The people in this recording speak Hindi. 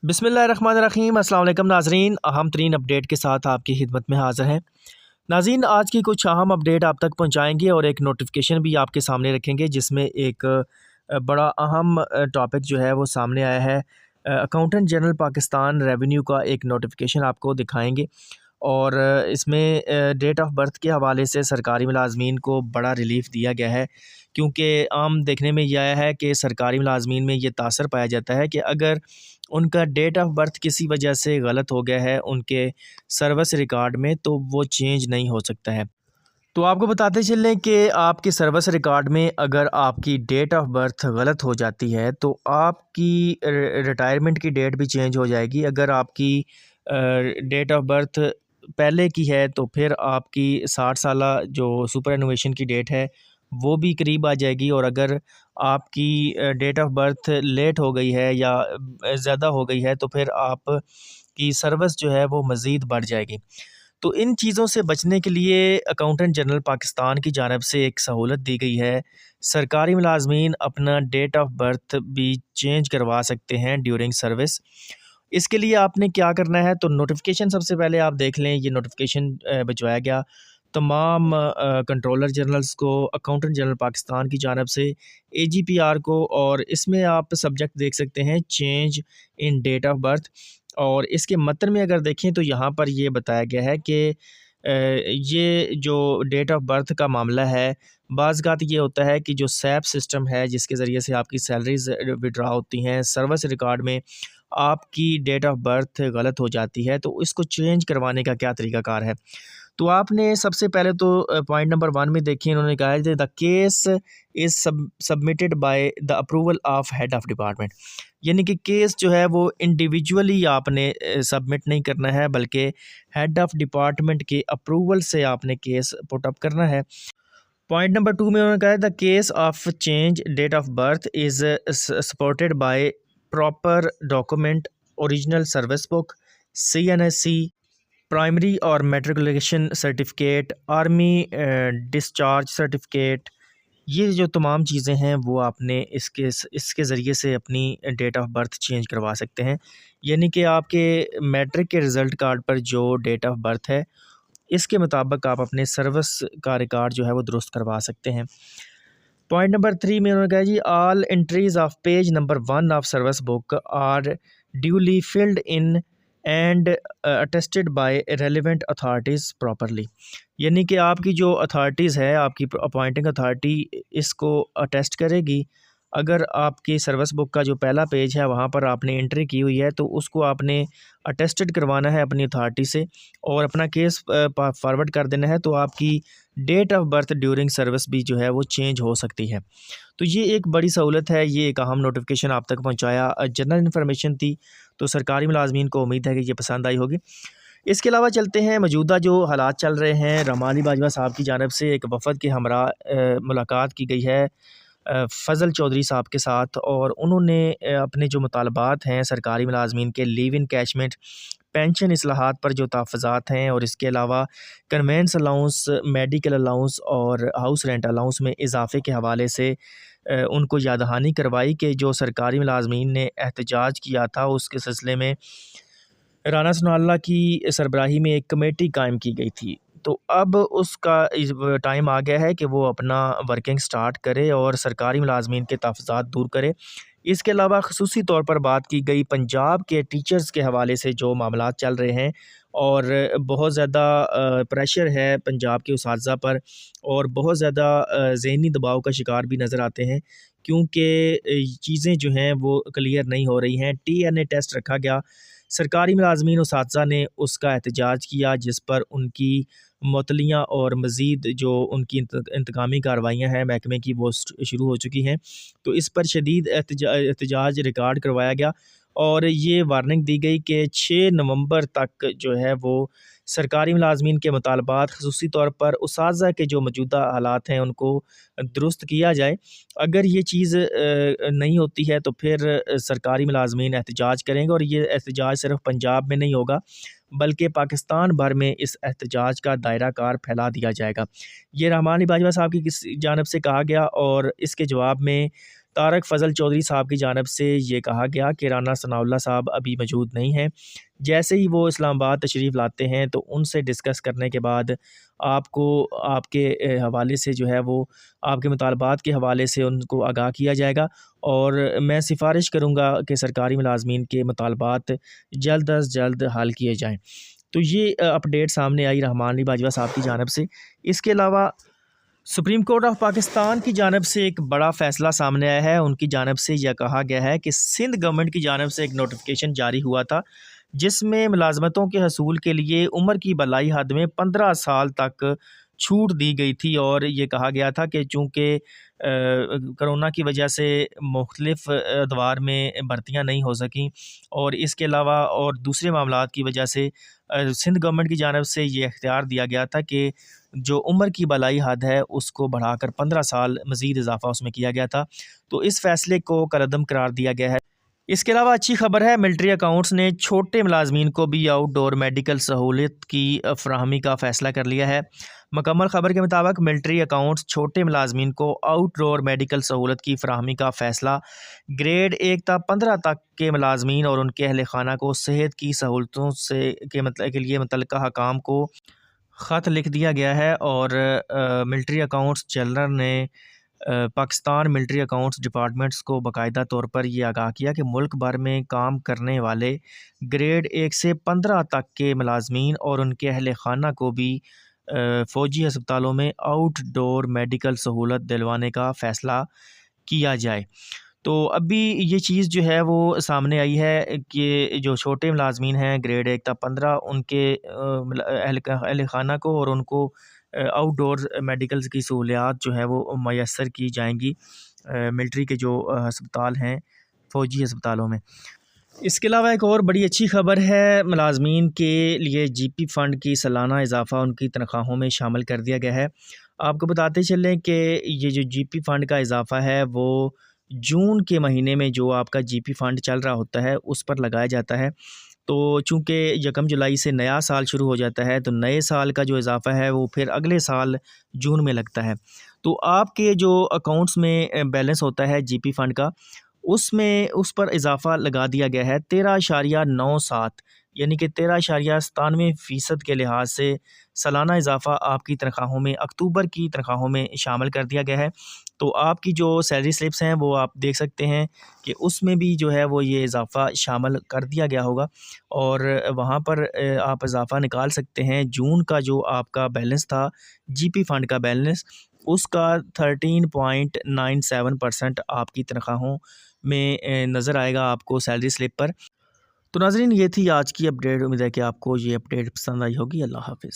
बिस्मिल्लाहिर्रहमानिर्रहीम। अस्सलाम वालेकुम नाज़रीन, अहम तरीन अपडेट के साथ आपकी खिदमत में हाज़िर हैं। नाज़रीन, आज की कुछ अहम अपडेट आप तक पहुंचाएंगे और एक नोटिफिकेशन भी आपके सामने रखेंगे जिसमें एक बड़ा अहम टॉपिक जो है वो सामने आया है। अकाउंटेंट जनरल पाकिस्तान रेवेन्यू का एक नोटिफिकेशन आपको दिखाएंगे और इसमें डेट ऑफ बर्थ के हवाले से सरकारी मुलाजमीन को बड़ा रिलीफ़ दिया गया है, क्योंकि आम देखने में यह आया है कि सरकारी मुलाजमीन में ये तासर पाया जाता है कि अगर उनका डेट ऑफ बर्थ किसी वजह से गलत हो गया है उनके सर्विस रिकॉर्ड में, तो वो चेंज नहीं हो सकता है। तो आपको बताते चलें कि आपके सर्विस रिकॉर्ड में अगर आपकी डेट ऑफ बर्थ गलत हो जाती है तो आपकी रिटायरमेंट की डेट भी चेंज हो जाएगी। अगर आपकी डेट ऑफ बर्थ पहले की है तो फिर आपकी 60 साला जो सुपर एनुएशन की डेट है वो भी करीब आ जाएगी, और अगर आपकी डेट ऑफ बर्थ लेट हो गई है या ज़्यादा हो गई है तो फिर आप की सर्विस जो है वो मज़ीद बढ़ जाएगी। तो इन चीज़ों से बचने के लिए अकाउंटेंट जनरल पाकिस्तान की जानिब से एक सहूलत दी गई है। सरकारी मुलाजमीन अपना डेट ऑफ बर्थ भी चेंज करवा सकते हैं ड्यूरिंग सर्विस। इसके लिए आपने क्या करना है, तो नोटिफिकेशन सबसे पहले आप देख लें। ये नोटिफिकेशन भिजवाया गया तमाम कंट्रोलर जनरल्स को अकाउंटेंट जनरल पाकिस्तान की जानिब से, AGPR को, और इसमें आप सब्जेक्ट देख सकते हैं change in date of birth. और इसके मतन में अगर देखें तो यहाँ पर ये बताया गया है कि ये जो डेट ऑफ बर्थ का मामला है, बाज़-औक़ात ये होता है कि जो सैप सिस्टम है जिसके ज़रिए से आपकी सैलरीज़ विड्रॉ होती हैं, सर्विस रिकॉर्ड में आपकी डेट ऑफ बर्थ गलत हो जाती है, तो इसको चेंज करवाने का क्या तरीक़ाकार है। तो आपने सबसे पहले तो पॉइंट नंबर 1 में देखिए, इन्होंने कहा है the case is submitted by the approval of head of department. यानी कि केस जो है वो इंडिविजुअली आपने सबमिट नहीं करना है, बल्कि हेड ऑफ़ डिपार्टमेंट के अप्रूवल से आपने केस पुट अप करना है। पॉइंट नंबर 2 में उन्होंने कहा है the case of change date of birth is supported by proper document, original service book, CNSC, primary और matriculation certificate, army discharge certificate. ये जो तमाम चीज़ें हैं वो आपने इसके ज़रिए से अपनी डेट ऑफ बर्थ चेंज करवा सकते हैं। यानी कि आपके मैट्रिक के रिज़ल्ट कार्ड पर जो डेट ऑफ बर्थ है इसके मुताबिक आप अपने सर्विस का रिकॉर्ड जो है वो दुरुस्त करवा सकते हैं। पॉइंट नंबर 3 में उन्होंने कहा जी all entries of page number 1 of service book are duly filled in and attested by relevant authorities properly. यानी कि आपकी जो अथॉरिटीज़ है, आपकी अपॉइंटिंग अथॉरिटी इसको अटेस्ट करेगी। अगर आपकी सर्विस बुक का जो पहला पेज है वहाँ पर आपने एंट्री की हुई है तो उसको आपने अटेस्टेड करवाना है अपनी अथॉरिटी से और अपना केस फॉरवर्ड कर देना है, तो आपकी date of birth during service भी जो है वो चेंज हो सकती है। तो ये एक बड़ी सहूलत है, ये एक अहम नोटिफिकेशन आप तक पहुँचाया। जनरल इन्फॉर्मेशन थी तो सरकारी मुलाजमीन को उम्मीद है कि ये पसंद आई होगी। इसके अलावा चलते हैं मौजूदा जो हालात चल रहे हैं। रहमान अली बाजवा साहब की जानिब से एक वफ़द के हमरा मुलाकात की गई है फ़ज़ल चौधरी साहब के साथ, और उन्होंने अपने जो मुतालबात हैं सरकारी मुलाजमीन के लीव इन कैशमेंट, पेंशन इस्लाहात पर जो तहफ़्फ़ुज़ात हैं, और इसके अलावा कन्वेंस अलाउंस, मेडिकल अलाउंस और हाउस रेंट अलाउंस में इजाफ़े के हवाले से उनको याद दहानी करवाई कि जो सरकारी मुलाजमीन ने एहतजाज किया था उसके सिलसिले में राना सनाउल्लाह की सरबराही में एक कमेटी कायम की गई थी। तो अब उसका टाइम आ गया है कि वो अपना वर्किंग स्टार्ट करे और सरकारी मुलाजमीन के तहफ़्फ़ुज़ात दूर करे। इसके अलावा ख़ुसूसी तौर पर बात की गई पंजाब के टीचर्स के हवाले से जो मामलात चल रहे हैं, और बहुत ज़्यादा प्रेशर है पंजाब के उसातिज़ा पर, और बहुत ज़्यादा ज़हनी दबाव का शिकार भी नज़र आते हैं, क्योंकि चीज़ें जो हैं वो क्लियर नहीं हो रही हैं। TNA टेस्ट रखा गया, सरकारी मुलाजमीन उसातिज़ा ने उसका एहतजाज किया, जिस पर उनकी मुअत्तलियाँ और मज़ीद जो उनकी इंतकामी कार्रवाइयाँ हैं महकमे की वो शुरू हो चुकी हैं। तो इस पर शदीद एहतजाज रिकॉर्ड करवाया गया और ये वार्निंग दी गई कि 6 नवंबर तक जो है वो सरकारी मुलाजमीन के मुतालबात ख़ुसूसी तौर पर उसातिज़ा के जो मौजूदा हालात हैं उनको दुरुस्त किया जाए। अगर ये चीज़ नहीं होती है तो फिर सरकारी मुलाजमीन एहतजाज करेंगे, और ये एहतजाज सिर्फ पंजाब में नहीं होगा बल्कि पाकिस्तान भर में इस एहतजाज का दायरा कार फैला दिया जाएगा। ये रहमान अली बाजवा साहब की किस जानिब से कहा गया, और इसके जवाब में तारक फजल चौधरी साहब की जानिब से ये कहा गया कि राना सनाउल्लाह साहब अभी मौजूद नहीं हैं। जैसे ही वो इस्लामाबाद तशरीफ़ लाते हैं तो उनसे डिस्कस करने के बाद आपको आपके हवाले से जो है वो आपके मुतालबात के हवाले से उनको आगाह किया जाएगा। और मैं सिफ़ारिश करूँगा कि सरकारी मुलाज़मीन के मुतालबात जल्द अज़ जल्द हल किए जाएँ। तो ये अपडेट सामने आई रहमान अली बाजवा साहब की जानिब से। इसके अलावा सुप्रीम कोर्ट ऑफ पाकिस्तान की जानिब से एक बड़ा फ़ैसला सामने आया है। उनकी जानिब से यह कहा गया है कि सिंध गवर्नमेंट की जानिब से एक नोटिफिकेशन जारी हुआ था, जिसमें मुलाज़मतों के हसूल के लिए उम्र की बलाई हद में 15 साल तक छूट दी गई थी। और ये कहा गया था कि चूँकि कोरोना की वजह से मुख्तलिफ़ अदवार में भर्तियाँ नहीं हो सकीं और इसके अलावा और दूसरे मामलात की वजह से सिंध गवर्नमेंट की जानिब से ये इख्तियार दिया गया था कि जो उम्र की बलाई हद है उसको बढ़ाकर 15 साल मज़ीद इजाफ़ा उसमें किया गया था। तो इस फ़ैसले को कलअदम करार दिया गया है। इसके अलावा अच्छी खबर है, मिलिट्री अकाउंट्स ने छोटे मुलाजमीन को भी आउटडोर मेडिकल सहूलियत की फ़राहमी का फ़ैसला कर लिया है। मुकम्मल खबर के मुताबिक मिलिट्री अकाउंट्स छोटे मुलाजमीन को आउटडोर मेडिकल सहूलत की फ़राहमी का फ़ैसला ग्रेड 1 ता 15 तक के मुलाजमीन और उनके अहल खाना को सेहत की सहूलतों से के लिए मुतल्लिका हकाम को ख़त लिख दिया गया है। और मिलिट्री अकाउंट्स जनरल ने पाकिस्तान मिलिट्री अकाउंट्स डिपार्टमेंट्स को बाकायदा तौर पर यह आगाह किया कि मुल्क भर में काम करने वाले ग्रेड 1 से 15 तक के मुलाजमीन और उनके अहल खाना को भी फ़ौजी अस्पतालों में आउटडोर मेडिकल सहूलत दिलवाने का फ़ैसला किया जाए। तो अभी ये चीज़ जो है वो सामने आई है कि जो छोटे मुलाजमीन हैं ग्रेड 1 तक 15 उनके अहल खाना को और उनको आउटडोर मेडिकल्स की सहूलियात जो है वो मैसर की जाएंगी मिलिट्री के जो अस्पताल हैं फ़ौजी अस्पतालों में। इसके अलावा एक और बड़ी अच्छी खबर है, मुलाजमीन के लिए जीपी फ़ंड की सालाना इजाफ़ा उनकी तनख्वाहों में शामिल कर दिया गया है। आपको बताते चलें कि ये जो जीपी फ़ंड का इजाफ़ा है वो जून के महीने में जो आपका जीपी फ़ंड चल रहा होता है उस पर लगाया जाता है। तो चूँकि 1 जुलाई से नया साल शुरू हो जाता है तो नए साल का जो इजाफ़ा है वो फिर अगले साल जून में लगता है। तो आपके जो अकाउंट्स में बैलेंस होता है जीपी फ़ंड का, उसमें उस पर इजाफ़ा लगा दिया गया है 13.97 यानी कि 13.97% के लिहाज से सालाना इजाफ़ा आपकी तनख्वाहों में अक्टूबर की तनख्वाहों में शामिल कर दिया गया है। तो आपकी जो सैलरी स्लिप्स हैं वो आप देख सकते हैं कि उसमें भी जो है वो ये इजाफ़ा शामिल कर दिया गया होगा और वहाँ पर आप इजाफ़ा निकाल सकते हैं। जून का जो आपका बैलेंस था जीपी फ़ंड का बैलेंस उसका 13.97% आपकी तनख्वाहों में नज़र आएगा आपको सैलरी स्लिप पर। तो नाज़रीन ये थी आज की अपडेट। उम्मीद है कि आपको ये अपडेट पसंद आई होगी। अल्लाह हाफ़िज़।